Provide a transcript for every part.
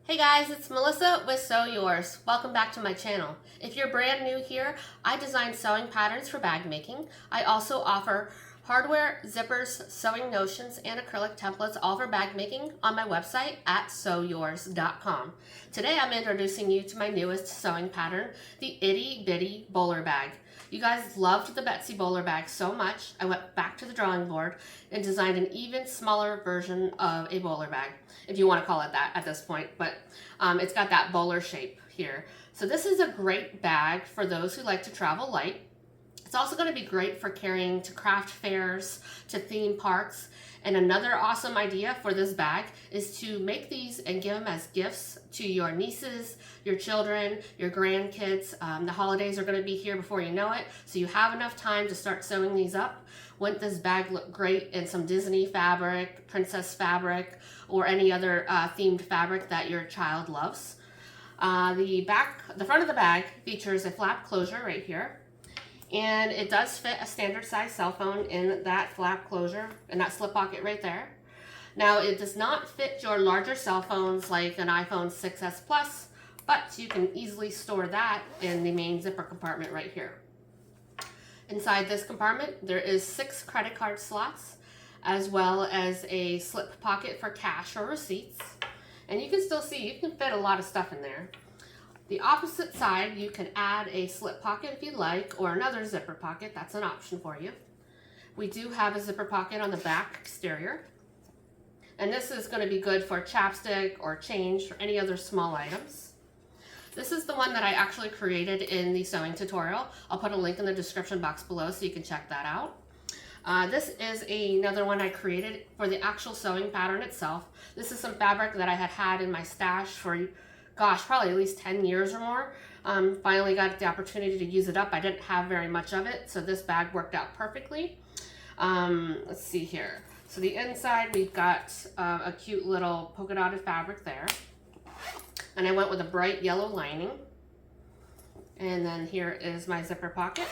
Hey guys, it's Melissa with Sew Yours. Welcome back to my channel. If you're brand new here, I design sewing patterns for bag making. I also offer hardware, zippers, sewing notions, and acrylic templates all for bag making on my website at sewyours.com. Today I'm introducing you to my newest sewing pattern, the Itty Bitty Bowler Bag. You guys loved the Betsy Bowler bag so much, I went back to the drawing board and designed an even smaller version of a bowler bag, if you want to call it that at this point, but it's got that bowler shape here. So this is a great bag for those who like to travel light. It's also going to be great for carrying to craft fairs, to theme parks. And another awesome idea for this bag is to make these and give them as gifts to your nieces, your children, your grandkids. The holidays are going to be here before you know it, so you have enough time to start sewing these up. Wouldn't this bag look great in some Disney fabric, princess fabric, or any other themed fabric that your child loves? The front of the bag features a flap closure right here. And it does fit a standard size cell phone in that flap closure and that slip pocket right there. Now it does not fit your larger cell phones like an iPhone 6s Plus, but you can easily store that in the main zipper compartment right here. Inside this compartment there is 6 credit card slots as well as a slip pocket for cash or receipts. And you can still see you can fit a lot of stuff in there. The opposite side, you can add a slip pocket if you'd like, or another zipper pocket. That's an option for you. We do have a zipper pocket on the back exterior. And this is going to be good for chapstick or change or any other small items. This is the one that I actually created in the sewing tutorial. I'll put a link in the description box below so you can check that out. This is another one I created for the actual sewing pattern itself. This is some fabric that I had in my stash for probably at least 10 years or more. Finally got the opportunity to use it up. I didn't have very much of it, so this bag worked out perfectly. Let's see here. So the inside, we've got a cute little polka dotted fabric there. And I went with a bright yellow lining. And then here is my zipper pocket.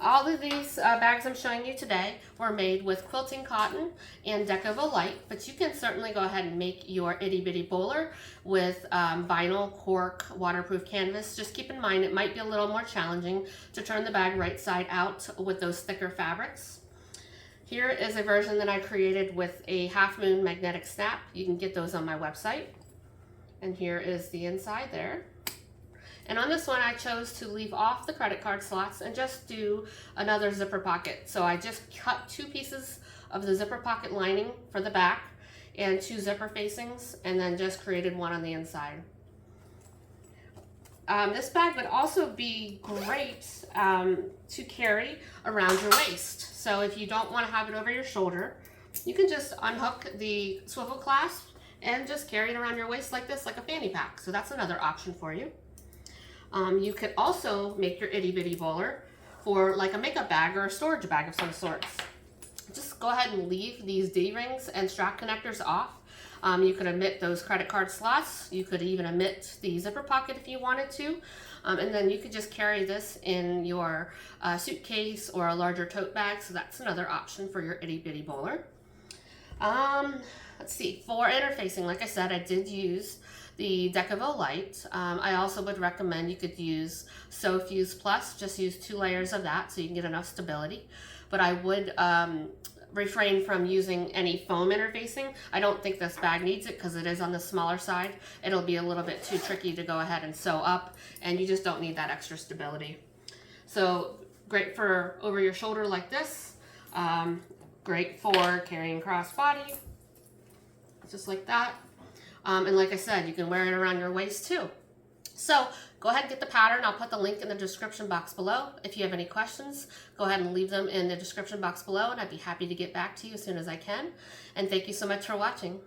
All of these bags I'm showing you today were made with quilting cotton and Deco Light, but you can certainly go ahead and make your itty bitty bowler with vinyl, cork, waterproof canvas. Just keep in mind it might be a little more challenging to turn the bag right side out with those thicker fabrics. Here is a version that I created with a half moon magnetic snap. You can get those on my website. And here is the inside there. And on this one, I chose to leave off the credit card slots and just do another zipper pocket. So I just cut 2 pieces of the zipper pocket lining for the back and 2 zipper facings, and then just created one on the inside. This bag would also be great to carry around your waist. So if you don't want to have it over your shoulder, you can just unhook the swivel clasp and just carry it around your waist like this, like a fanny pack. So that's another option for you. You could also make your itty bitty bowler for like a makeup bag or a storage bag of some sorts. Just go ahead and leave these D-rings and strap connectors off. You could omit those credit card slots. You could even omit the zipper pocket if you wanted to. And then you could just carry this in your suitcase or a larger tote bag. So that's another option for your itty bitty bowler. Let's see, for interfacing, like I said, I did use the Deco Light. I also would recommend you could use Sew Fuse Plus. Just use 2 layers of that so you can get enough stability. But I would refrain from using any foam interfacing. I don't think this bag needs it because it is on the smaller side. It'll be a little bit too tricky to go ahead and sew up, and you just don't need that extra stability. So great for over your shoulder like this. Great for carrying crossbody, just like that. And like I said, you can wear it around your waist too. So go ahead and get the pattern. I'll put the link in the description box below. If you have any questions, go ahead and leave them in the description box below, and I'd be happy to get back to you as soon as I can. And thank you so much for watching.